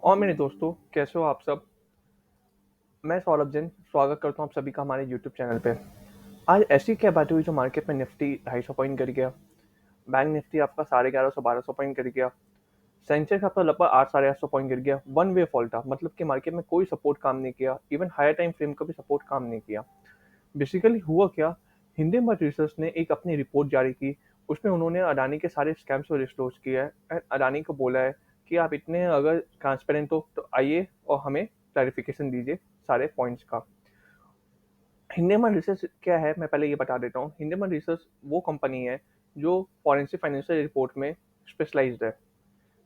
और मेरे दोस्तों, कैसे हो आप सब? मैं सौरभ जैन स्वागत करता हूँ आप सभी का हमारे यूट्यूब चैनल पे। आज ऐसी क्या बात हुई जो मार्केट में निफ्टी 250 पॉइंट गिर गया। बैंक निफ्टी आपका 1150 1200 पॉइंट गिर गया। सेंसेक्स आपका लगभग 800 पॉइंट गिर गया। वन वे फॉल था, मतलब कि मार्केट में कोई सपोर्ट काम नहीं किया। इवन हायर टाइम फ्रेम का भी सपोर्ट काम नहीं किया। बेसिकली हुआ क्या, हिंडनबर्ग रिसर्च ने एक अपनी रिपोर्ट जारी की। उसमें उन्होंने अडानी के सारे स्कैम्स को डिस्क्लोज किया है एंड अडानी को बोला है कि आप इतने अगर ट्रांसपेरेंट हो तो आइए और हमें क्लैरिफिकेशन दीजिए सारे पॉइंट्स का। हिंडनबर्ग रिसर्च क्या है, मैं पहले ये बता देता हूँ। हिंडनबर्ग रिसर्च वो कंपनी है जो फॉरेंसिक फाइनेंशियल रिपोर्ट में स्पेशलाइज्ड है।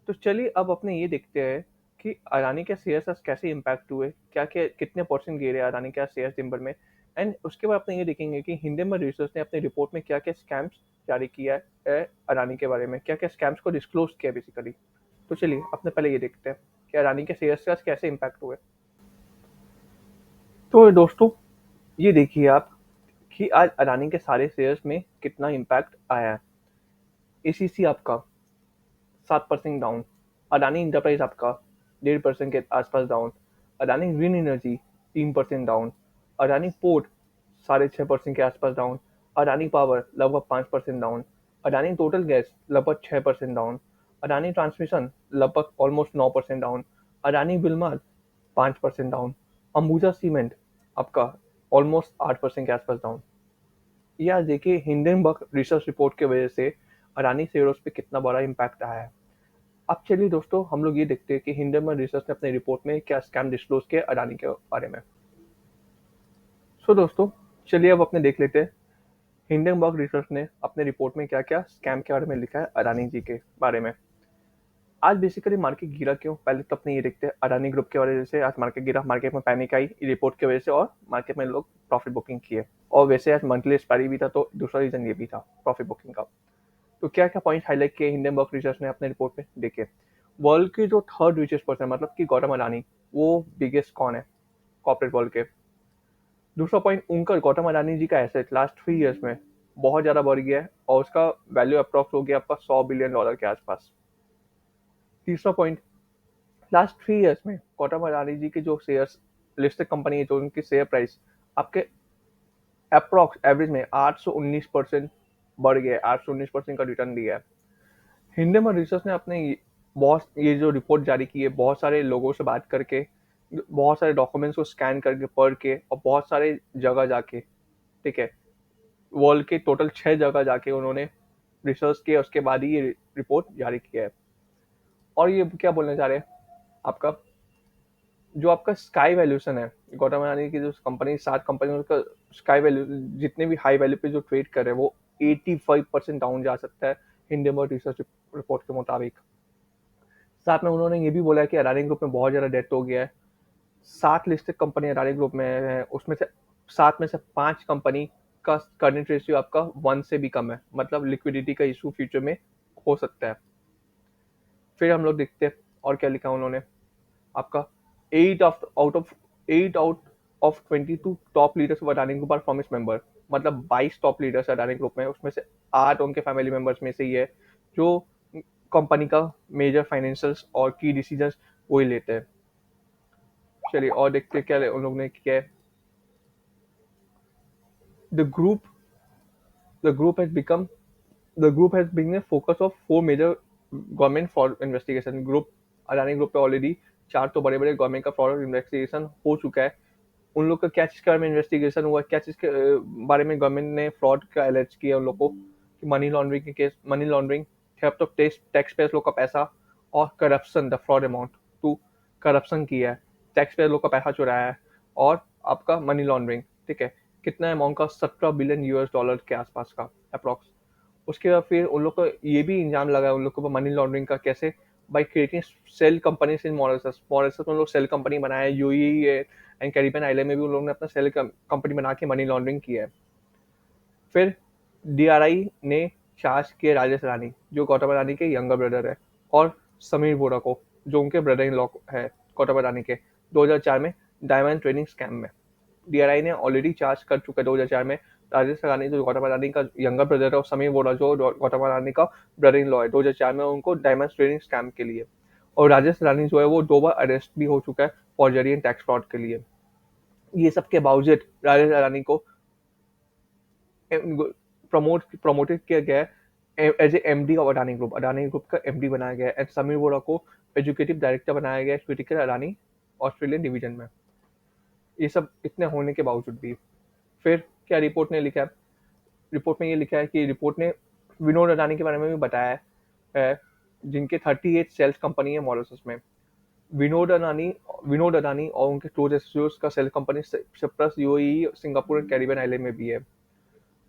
तो चलिए अब अपने ये देखते हैं कि अडानी के शेयर्स कैसे इम्पैक्ट हुए, क्या क्या कितने परसेंट गिरे अडानी के शेयर्स दिसंबर में। एंड उसके बाद अपने ये देखेंगे कि हिंडनबर्ग रिसर्च ने अपनी रिपोर्ट में क्या क्या स्कैम्स जारी किया है अडानी के बारे में, क्या क्या स्कैम्स को डिस्क्लोज किया बेसिकली। तो चलिए अपने पहले ये देखते हैं कि अडानी के शेयर्स का कैसे इम्पैक्ट हुए। तो दोस्तों, ये देखिए आप कि आज अडानी के सारे शेयर्स में कितना इम्पैक्ट आया है। एसीसी आपका 7% डाउन, अडानी इंटरप्राइज आपका 1.5% के आसपास down, Adani green energy 3% down, Adani port 6.5% के आसपास डाउन, अडानी पावर लगभग 5% डाउन, अडानी टोटल गैस लगभग 6% डाउन, अडानी ट्रांसमिशन लगभग almost 9% down, Adani Wilmar 5% down, Ambuja cement आपका ऑलमोस्ट 8% के आसपास डाउन। ये आज देखिए हिंडनबर्ग रिसर्च रिपोर्ट की वजह से अडानी शेयर्स पे कितना बड़ा इम्पैक्ट आया है। अब चलिए दोस्तों, हम लोग ये देखते हैं कि हिंडनबर्ग रिसर्च ने अपनी रिपोर्ट में क्या स्कैम डिस्क्लोज किया अडानी के बारे में। सो दोस्तों, चलिए अब अपने देख लेते हैं हिंडनबर्ग रिसर्च ने अपने रिपोर्ट में क्या क्या स्कैम के बारे में लिखा है अडानी जी के बारे में। आज बेसिकली मार्केट गिरा क्यों, पहले तो अपने ये देखते हैं अडानी ग्रुप के वजह से आज मार्केट गिरा। मार्केट में पैनिक आई रिपोर्ट की वजह से और मार्केट में लोग प्रॉफिट बुकिंग किए। और वैसे आज मंथली एक्सपायरी भी था, तो दूसरा रीजन ये भी था प्रॉफिट बुकिंग का। तो क्या क्या पॉइंट हाईलाइट किए हिंडनबर्ग रिसर्च ने अपने रिपोर्ट में, देखिए। वर्ल्ड के जो थर्ड रिचेस्ट पर्सन, मतलब कि गौतम अडानी, वो बिगेस्ट कौन है कॉर्पोरेट वर्ल्ड के। दूसरा पॉइंट, उनका गौतम अडानी जी का एसेट लास्ट 3 इयर्स में बहुत ज्यादा बढ़ गया है और उसका वैल्यू अप्रॉक्स हो गया आपका $100 बिलियन के आसपास। तीसरा पॉइंट, लास्ट 3 इयर्स में गौतम अडानी जी के जो शेयर्स लिस्टेड कंपनी है, जो उनकी शेयर प्राइस आपके अप्रॉक्स एवरेज में 819% बढ़ गया है, 819% का रिटर्न दिया है। हिंडनबर्ग रिसर्च ने अपने बहुत ये जो रिपोर्ट जारी की है, बहुत सारे लोगों से बात करके, बहुत सारे डॉक्यूमेंट्स को स्कैन करके पढ़ के और बहुत सारे जगह जाके, ठीक है, वर्ल्ड के टोटल 6 जगह जाके उन्होंने रिसर्च किया, उसके बाद ही ये रिपोर्ट जारी किया है। और ये क्या बोलना चाह रहे हैं आपका, जो आपका स्काई वैल्यूशन है, गौतम अडानी की जो कंपनी 7 कंपनी, उसका स्काई वैल्यू जितने भी हाई वैल्यू पे जो ट्रेड कर रहे हैं वो 85% डाउन जा सकता है हिंडनबर्ग रिसर्च रिपोर्ट के मुताबिक। साथ में उन्होंने ये भी बोला है कि अडानी ग्रुप में बहुत ज़्यादा डेट हो गया है। 7 लिस्टेड कंपनी अडानी ग्रुप में है, उसमें से 7 में से 5 कंपनी का करंट रेशियो आपका 1 से भी कम है, मतलब लिक्विडिटी का इशू फ्यूचर में हो सकता है। फिर हम लोग देखते हैं और क्या लिखा उन्होंने आपका। 8 out of 22 top leaders of Adani group are from its member, मतलब 22 टॉप लीडर्स अडानी ग्रुप में, उसमें से 8 उनके फैमिली मेंबर्स में से ही है जो कंपनी का मेजर फाइनेंशियल्स और की डिसीजंस वही लेते हैं। चलिए और देखते हैं क्या उन लोग ने किया है। The group the group has become the group has been a focus of 4 major government for investigation. Group Adani group पे ऑलरेडी 4 तो बड़े बड़े गवर्नमेंट का फ्रॉड इन्वेस्टिगेशन हो चुका है। उन लोग का क्या चीज़ के बारे में इन्वेस्टिगेशन हुआ, क्या चीज़ के बारे में गवर्नमेंट ने फ्रॉड का एलर्ज किया उन लोग को, कि मनी लॉन्ड्रिंग के case, money laundering, theft of tax payers लोग का पैसा, और corruption, the fraud amount to, corruption किया है, टैक्स पेयर लोग का पैसा चुराया है, और आपका मनी लॉन्ड्रिंग, ठीक है, कितना अमाउंट का $17 बिलियन के आसपास का अप्रॉक्स। उसके बाद फिर उन लोग को ये भी इंजाम लगा है उन लोग को मनी लॉन्ड्रिंग का, कैसे, by creating shell companies in Mauritius. Mauritius में उन लोग सेल कंपनी बनाया है, यूएई एंड कैरिबियन आइलैंड में भी उन लोगों ने अपना सेल कंपनी बना के मनी लॉन्ड्रिंग किया है। फिर डीआरआई ने चार्ज किए राजेश रानी, जो गौतम अडानी के यंगर ब्रदर है, और समीर वोरा को, जो उनके ब्रदर इन लॉ है गौतम अडानी के, 2004 में डायमंड ट्रेडिंग स्कैम में। डीआरआई ने ऑलरेडी चार्ज कर चुका है 2004 में राजेश रानी, जो गौतम अडानी का यंगर ब्रदर है, और समीर वोरा जो गौतम अडानी का ब्रदर इन लॉ है, 2004 में उनको डायमंड ट्रेडिंग स्कैम के लिए। और राजेश रानी जो है वो 2 बार अरेस्ट भी हो चुका है फॉर्जरी एंड टैक्स फ्रॉड के लिए। ये सब के बावजूद राजेश रानी को प्रमोटेड किया गया है as a MD of Adani group का एमडी बनाया गया है, एंड समीर वोरा को एजुकेटिव डायरेक्टर बनाया गया है क्रिटिकल अडानी ऑस्ट्रेलियन डिवीजन में। ये सब इतने होने के बावजूद भी फिर क्या रिपोर्ट ने लिखा है? रिपोर्ट में ये लिखा है कि रिपोर्ट ने विनोद अडानी के बारे में भी बताया है, जिनके 38 सेल्स कंपनी है मॉरिशस में। विनोद अडानी विनोद अडानी और उनके क्लोज एसोसिएट्स का shell company Cyprus, UAE, Singapore and Caribbean island में भी है।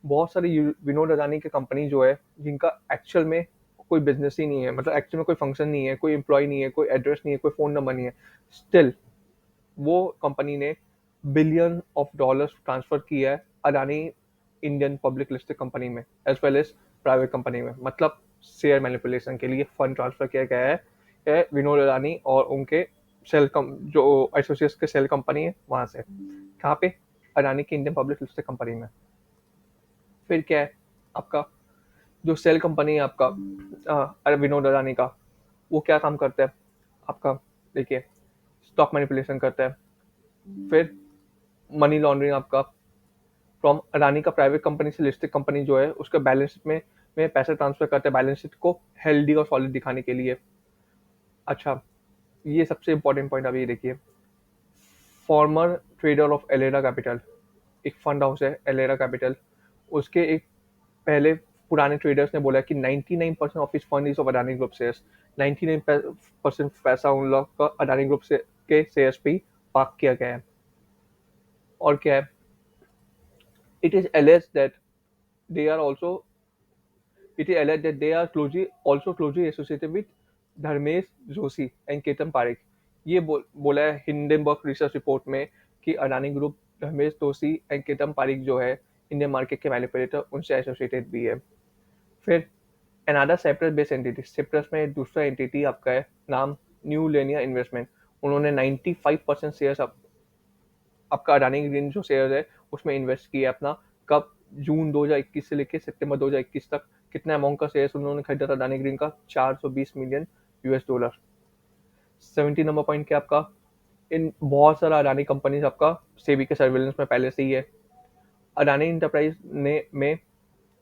बहुत सारी विनोद अडानी की कंपनी जो है जिनका एक्चुअल में कोई बिजनेस ही नहीं है, मतलब एक्चुअल में कोई फंक्शन नहीं है, कोई एम्प्लॉय नहीं है, कोई एड्रेस नहीं है, कोई फोन नंबर नहीं है, स्टिल वो कंपनी ने बिलियन ऑफ डॉलर्स ट्रांसफर किया है Adani Indian public listed company में as well as private company में। मतलब शेयर मैनिपुलेशन के लिए फंड ट्रांसफर किया गया है विनोद अडानी और उनके जो एसोसिएट्स के सेल कंपनी है वहां से। कहाँ पे? अडानी की इंडियन पब्लिक लिस्टेड कंपनी में। फिर क्या है आपका जो सेल कंपनी है आपका अरे विनोद अडानी का, वो क्या काम करता है आपका? देखिए, स्टॉक मैनिपुलेशन करता है, फिर मनी लॉन्ड्रिंग आपका फ्रॉम अडानी का प्राइवेट कंपनी से लिस्टेड कंपनी जो है उसके बैलेंस शीट में पैसे ट्रांसफर करते हैं बैलेंस शीट को हेल्दी और सॉलिड दिखाने के लिए। अच्छा, ये सबसे इंपॉर्टेंट पॉइंट अभी देखिए, फॉर्मर ट्रेडर ऑफ एलेरा कैपिटल, एक फंड हाउस है एलेरा कैपिटल, उसके एक पहले पुराने ट्रेडर्स ने बोला कि 99% ऑफ इस fund is of Adani group shares. 99% पैसा उन लोग का अडानी ग्रुप से के शेयर्स पे ही पार्क किया गया है। और क्या है, it is alleged that they are also it is alleged that they are closely associated with Dharmesh Joshi and Ketan Parekh. ये बोला है हिंडनबर्ग रिसर्च रिपोर्ट में कि अडानी ग्रुप धर्मेश जोशी एंड केतन पारेख जो है इंडियन मार्केट के मैनिपुलेटर उनसे एसोसिएटेड भी है। फिर another separate based entity, Cyprus में दूसरा एंटिटी आपका है नाम न्यू लेनिया इन्वेस्टमेंट। उन्होंने 95% शेयर्स आपका अडानी ग्रीन जो शेयर है उसमें इन्वेस्ट किया अपना। कब? जून 2021 से लेकर सितंबर 2021 तक कितना अमाउंट का शेयर्स उन्होंने खरीदा था अडानी ग्रीन का? 420 million US dollar. 70 number point क्या आपका, इन बहुत सारा अडानी कंपनीज आपका सेबी के सर्विलेंस में पहले से ही है। अडानी इंटरप्राइज ने में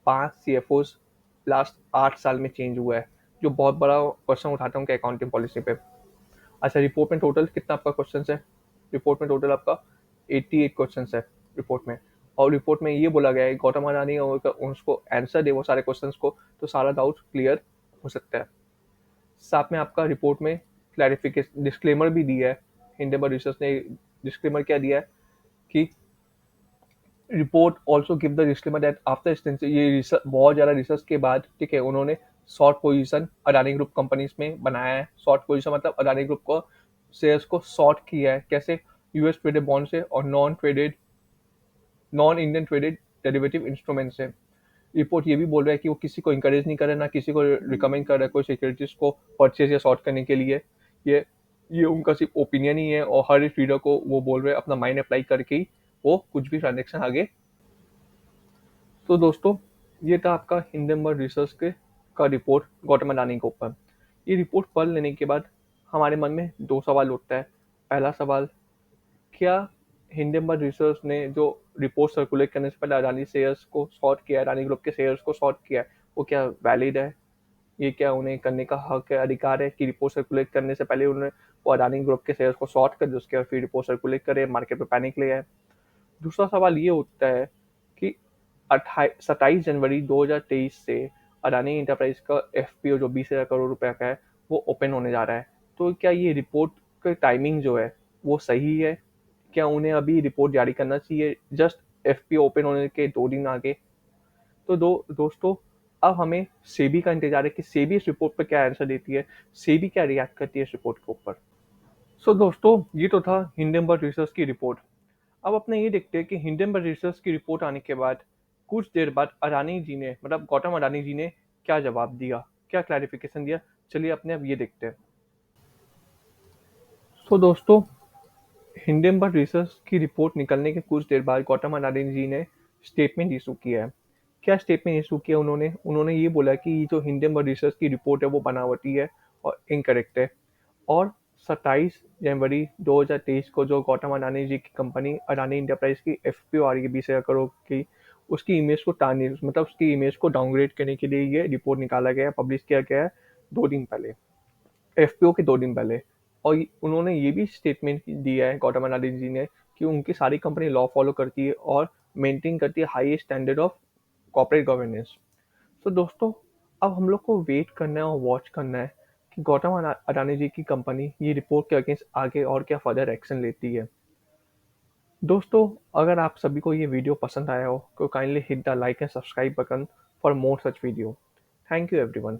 5 सीएफओस लास्ट 8 साल में चेंज हुआ है, जो बहुत बड़ा क्वेश्चन उठाता है उनके अकाउंटिंग पॉलिसी पे। अच्छा, रिपोर्ट में टोटल कितना आपका क्वेश्चन है? रिपोर्ट में टोटल आपका 88 क्वेश्चन है रिपोर्ट में। और रिपोर्ट में ये बोला गया है गौतम अडानी उसको आंसर दे वो सारे क्वेश्चंस को तो सारा डाउट क्लियर हो सकता है। साथ में आपका रिपोर्ट में क्लैरिफिकेशन डिस्क्लेमर भी दिया है। हिंडनबर्ग रिसर्च ने डिस्क्लेमर क्या दिया है कि report also give the disclaimer that after ये रिसर्च बहुत ज़्यादा रिसर्च के बाद, ठीक है, उन्होंने short position Adani group companies में बनाया है। शॉर्ट पोजीशन मतलब अडानी ग्रुप को शेयर्स को शॉर्ट किया है। कैसे? यूएस ट्रेडेड बॉन्ड से और non Indian traded derivative instrument से। रिपोर्ट ये भी बोल रहा है कि वो किसी को इंकरेज नहीं कर रहा है, ना किसी को रिकमेंड कर रहा है कोई सिक्योरिटीज को परचेज या शॉर्ट करने के लिए। ये ये उनका सिर्फ ओपिनियन ही है और हर एक रीडर को वो बोल रहे हैं अपना माइंड अप्लाई करके ही वो कुछ भी ट्रांजेक्शन आगे। तो दोस्तों, ये था आपका हिंडनबर्ग रिसर्च का रिपोर्ट गौतम अडानी के ऊपर। ये रिपोर्ट पढ़ लेने के बाद हमारे मन में 2 सवाल उठता है। पहला सवाल, क्या हिंडनबर्ग रिसर्च ने जो रिपोर्ट सर्कुलेट करने से पहले अडानी शेयर्स को शॉर्ट किया है, अडानी ग्रुप के शेयर्स को शॉर्ट किया है, वो क्या वैलिड है? ये क्या उन्हें करने का हक है, अधिकार है कि रिपोर्ट सर्कुलेट करने से पहले उन्हें वो अडानी ग्रुप के शेयर्स को शॉर्ट कर दे, उसके बाद फिर रिपोर्ट सर्कुलेट करे, मार्केट में पैनिक ले आए? दूसरा सवाल ये उठता है कि 27 जनवरी 2023 से अडानी इंटरप्राइज का एफपीओ जो 20,000 करोड़ रुपए का है वो ओपन होने जा रहा है। तो क्या ये रिपोर्ट का टाइमिंग जो है वो सही है? क्या उन्हें अभी रिपोर्ट जारी करना चाहिए जस्ट एफपीओ ओपन होने के 2 दिन आगे? तो दोस्तों, अब हमें सेबी का इंतजार है कि सेबी इस रिपोर्ट पर क्या आंसर देती है, सेबी क्या रिएक्ट करती है इस रिपोर्ट के ऊपर। सो दोस्तों, ये तो था हिंडनबर्ग रिसर्च की रिपोर्ट। अब अपने ये देखते हैं कि हिंडनबर्ग रिसर्च की रिपोर्ट आने के बाद कुछ देर बाद अडानी जी ने, मतलब गौतम अडानी जी ने क्या जवाब दिया, क्या क्लैरिफिकेशन दिया। चलिए अपने अब ये देखते हैं। सो दोस्तों, हिंडनबर्ग रिसर्च की रिपोर्ट निकलने के कुछ देर बाद गौतम अडानी जी ने स्टेटमेंट इशू किया है। क्या स्टेटमेंट इशू किया उन्होंने ये बोला कि ये जो हिंडनबर्ग रिसर्च की रिपोर्ट है वो बनावटी है और इनकरेक्ट है। और 27 जनवरी 2023 को जो गौतम अडानी जी की कंपनी अडानी इंटरप्राइज की एफपीओ आ रही है 20,000 करोड़ की, उसकी इमेज को टारनिश मतलब उसकी इमेज को डाउनग्रेड करने के लिए ये रिपोर्ट निकाला गया है, पब्लिश किया गया है 2 दिन पहले, एफपीओ के 2 दिन पहले। और उन्होंने ये भी स्टेटमेंट दिया है गौतम अडानी जी ने कि उनकी सारी कंपनी लॉ फॉलो करती है और मेंटेन करती है high standard of corporate governance. तो दोस्तों, अब हम लोग को वेट करना है और वॉच करना है कि गौतम अडानी जी की कंपनी ये रिपोर्ट के अगेंस्ट आगे और क्या फर्दर एक्शन लेती है। दोस्तों, अगर आप सभी को ये वीडियो पसंद आया हो तो kindly hit the like and subscribe button for more such video. Thank you everyone.